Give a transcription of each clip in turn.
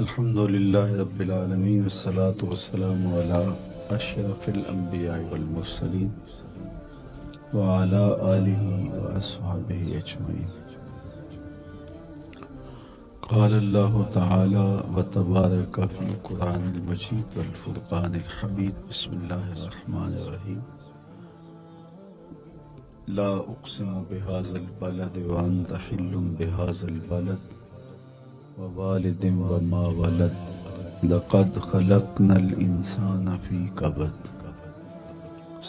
الحمد لله رب العالمين والصلاة والسلام على أشرف الأنبياء والمرسلين وعلى آله وأصحابه أجمعين. قال الله تعالى وتبارك في القرآن المجيد والفرقان الحميد. بسم الله الرحمن الرحيم. لا أقسم بهذا البلد وأنت حل بهذا البلد ووالد وما ولد لقد خلقنا الإنسان في كبد.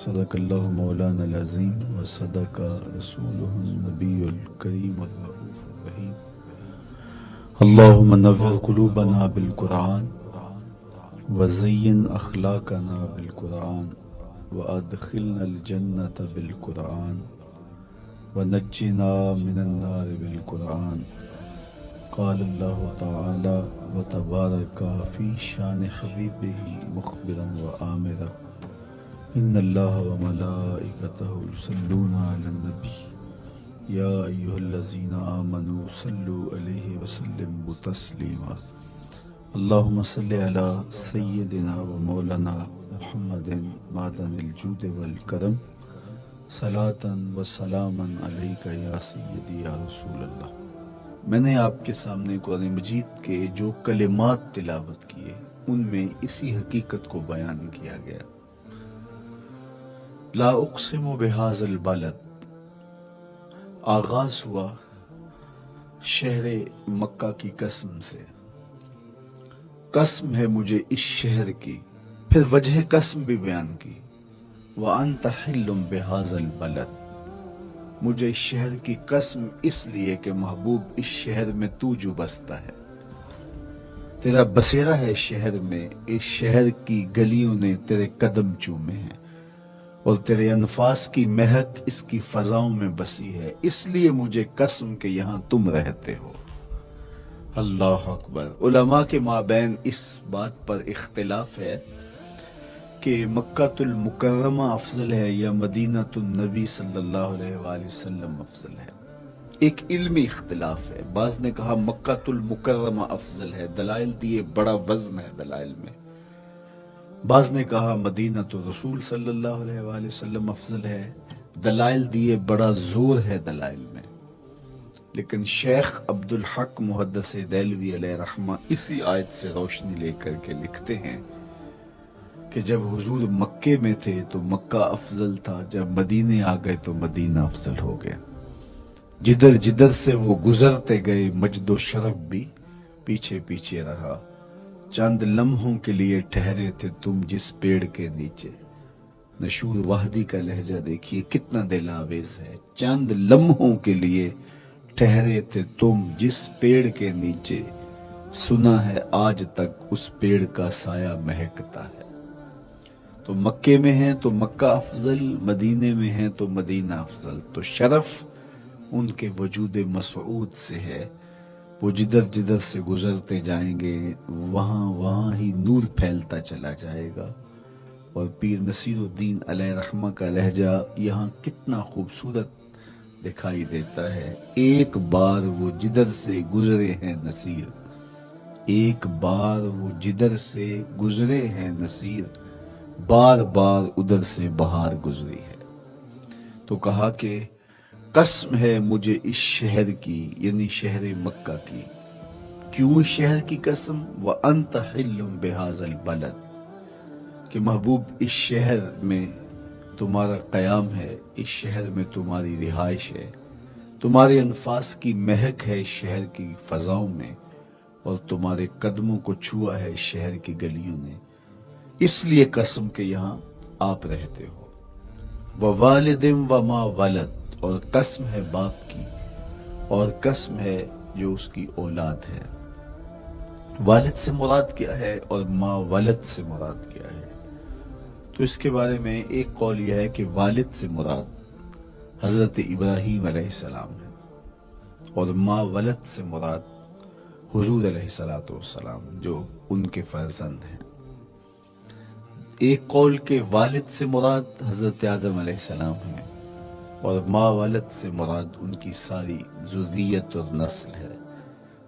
صدق الله مولانا العظيم وصدق رسوله النبي الكريم الرؤوف الرحيم. اللهم نور قلوبنا بالقرآن وزين أخلاقنا بالقرآن وأدخلنا الجنة بالقرآن ونجنا من النار بالقرآن. قال الله تعالى وتبارك في شان حبيبه مخبرا وآمرا إن الله وملائكته يصلون على النبي يا أيها الذين آمنوا صلوا عليه وسلموا تسليما. اللهم صل على سيدنا ومولانا محمد معدن الجود والكرم صلاة وسلاما عليك يا سيدي يا رسول اللہ. میں نے آپ کے سامنے قرآن مجید کے جو کلمات تلاوت کیے ان میں اسی حقیقت کو بیان کیا گیا. لا اقسم بهذا البلد، آغاز ہوا شہر مکہ کی قسم سے. قسم ہے مجھے اس شہر کی، پھر وجہ قسم بھی بیان کی. وَأَنْتَ حِلٌّ بِهَذَا الْبَلَدِ، مجھے اس شہر کی قسم اس لیے کہ محبوب اس شہر میں تو جو بستا ہے، تیرا بسیرا ہے اس شہر میں، اس شہر کی گلیوں نے تیرے قدم چومے ہیں اور تیرے انفاس کی مہک اس کی فضاؤں میں بسی ہے، اس لیے مجھے قسم کہ یہاں تم رہتے ہو. اللہ اکبر. علماء کے مابین اس بات پر اختلاف ہے کہ مکہ المکرمہ افضل ہے یا مدینہ النبی صلی اللہ علیہ وآلہ وسلم افضل ہے. ایک علمی اختلاف ہے. بعض نے کہا مکہ المکرمہ افضل ہے، دلائل دیے، بڑا وزن ہے دلائل میں. بعض نے کہا مدینہ رسول صلی اللہ علیہ وآلہ وسلم افضل ہے، دلائل دیے، بڑا زور ہے دلائل میں. لیکن شیخ عبدالحق محدث دہلوی علیہ رحمہ اسی آیت سے روشنی لے کر کے لکھتے ہیں کہ جب حضور مکے میں تھے تو مکہ افضل تھا، جب مدینے آ گئے تو مدینہ افضل ہو گیا. جدھر جدھر سے وہ گزرتے گئے مجد و شرف بھی پیچھے پیچھے رہا. چند لمحوں کے لیے ٹھہرے تھے تم جس پیڑ کے نیچے. نشور وحدی کا لہجہ دیکھیے کتنا دل آویز ہے. چند لمحوں کے لیے ٹھہرے تھے تم جس پیڑ کے نیچے، سنا ہے آج تک اس پیڑ کا سایہ مہکتا ہے. تو مکے میں ہیں تو مکہ افضل، مدینے میں ہیں تو مدینہ افضل. تو شرف ان کے وجود مسعود سے ہے. وہ جدھر جدھر سے گزرتے جائیں گے وہاں وہاں ہی نور پھیلتا چلا جائے گا. اور پیر نصیر الدین علیہ رحمہ کا لہجہ یہاں کتنا خوبصورت دکھائی دیتا ہے. ایک بار وہ جدھر سے گزرے ہیں نصیر، ایک بار وہ جدھر سے گزرے ہیں نصیر، بار بار ادھر سے بہار گزری ہے. تو کہا کہ قسم ہے مجھے اس شہر کی، یعنی شہر مکہ کی. کیوں اس شہر کی قسم؟ وَأَنْتَ حِلٌّ بِهَذَا الْبَلَدِ، کہ محبوب اس شہر میں تمہارا قیام ہے، اس شہر میں تمہاری رہائش ہے، تمہارے انفاس کی مہک ہے اس شہر کی فضاؤں میں، اور تمہارے قدموں کو چھوا ہے اس شہر کی گلیوں نے، اس لیے قسم کہ یہاں آپ رہتے ہو. وَوَالِدٍ وَمَا وَلَدٍ، اور قسم ہے باپ کی، اور قسم ہے جو اس کی اولاد ہے. والد سے مراد کیا ہے اور ما ولد سے مراد کیا ہے؟ تو اس کے بارے میں ایک قول یہ ہے کہ والد سے مراد حضرت ابراہیم علیہ السلام ہے، اور ما ولد سے مراد حضور علیہ السلام جو ان کے فرزند ہیں. ایک قول کے والد سے مراد حضرت آدم علیہ السلام ہیں، اور ما والد سے مراد ان کی ساری ذریت اور نسل ہے.